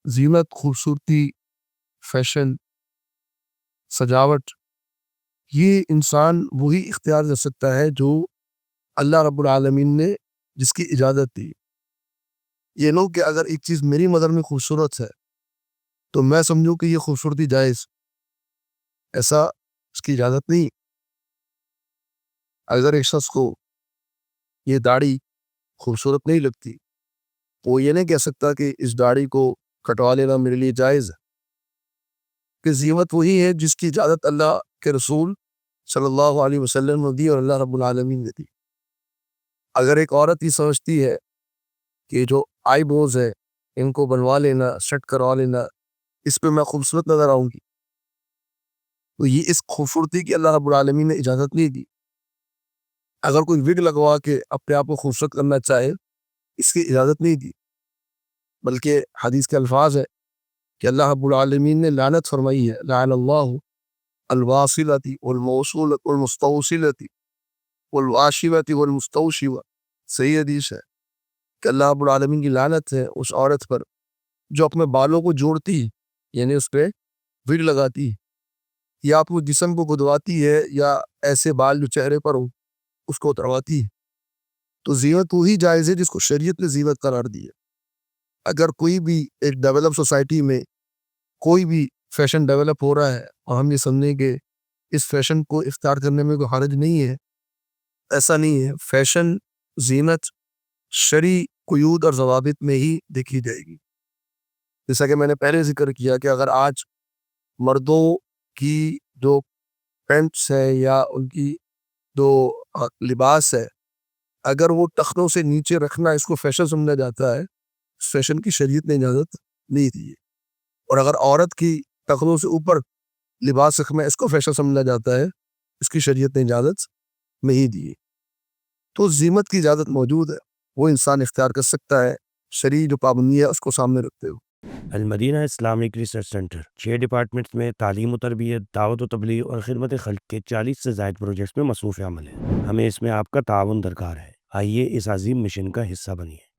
زینت، خوبصورتی، فیشن، سجاوٹ، یہ انسان وہی اختیار کر سکتا ہے جو اللہ رب العالمین نے جس کی اجازت دی۔ یہ نو کہ اگر ایک چیز میری نظر میں خوبصورت ہے تو میں سمجھوں کہ یہ خوبصورتی جائز، ایسا اس کی اجازت نہیں۔ اگر ایک شخص کو یہ داڑھی خوبصورت نہیں لگتی، وہ یہ نہیں کہہ سکتا کہ اس داڑھی کو کٹوا لینا میرے لیے جائز ہے، کہ زینت وہی ہے جس کی اجازت اللہ کے رسول صلی اللہ علیہ وسلم نے دی اور اللہ رب العالمین نے دی۔ اگر ایک عورت یہ سمجھتی ہے کہ جو آئی بروز ہے ان کو بنوا لینا، سیٹ کروا لینا، اس پہ میں خوبصورت نظر آؤں گی، تو یہ اس خوبصورتی کی اللہ رب العالمین نے اجازت نہیں دی۔ اگر کوئی وگ لگوا کے اپنے آپ کو خوبصورت کرنا چاہے، اس کی اجازت نہیں دی، بلکہ حدیث کے الفاظ ہے کہ اللہ رب العالمین نے لعنت فرمائی ہے، لعن اللہ الواصلۃ والموصولۃ والمستوصلۃ والواشمۃ والمستوشمۃ۔ صحیح حدیث ہے کہ اللہ رب العالمین کی لعنت ہے اس عورت پر جو اپنے بالوں کو جوڑتی، یعنی اس پہ وگ لگاتی، یا اپنے جسم کو گدواتی ہے، یا ایسے بال جو چہرے پر ہو اس کو اترواتی ہے۔ تو زینت وہی جائز ہے جس کو شریعت نے زینت قرار دی ہے۔ اگر کوئی بھی ایک ڈیولپ سوسائٹی میں کوئی بھی فیشن ڈیولپ ہو رہا ہے اور ہم یہ سمجھیں کہ اس فیشن کو اختیار کرنے میں کوئی حرج نہیں ہے، ایسا نہیں ہے۔ فیشن، زینت شرعی قیود اور ضوابط میں ہی دیکھی جائے گی۔ جیسا کہ میں نے پہلے ذکر کیا کہ اگر آج مردوں کی جو پینٹس ہے یا ان کی جو لباس ہے، اگر وہ ٹخنوں سے نیچے رکھنا اس کو فیشن سمجھا جاتا ہے، اس فیشن کی شریعت نے اجازت نہیں دی ہے۔ اور اگر عورت کی ٹخنوں سے اوپر لباس رکھنا اس کو فیشن سمجھا جاتا ہے، اس کی شریعت نے اجازت نہیں دی ہے۔ تو زینت کی اجازت موجود ہے، وہ انسان اختیار کر سکتا ہے شرعی جو پابندی ہے اس کو سامنے رکھتے ہوئے۔ المدینہ اسلامک ریسرچ سینٹر 6 ڈپارٹمنٹس میں تعلیم و تربیت، دعوت و تبلیغ اور خدمت خلق کے 40 سے زائد پروجیکٹس میں مصروف عمل ہے۔ ہمیں اس میں آپ کا تعاون درکار ہے۔ آئیے اس عظیم مشن کا حصہ بنیے۔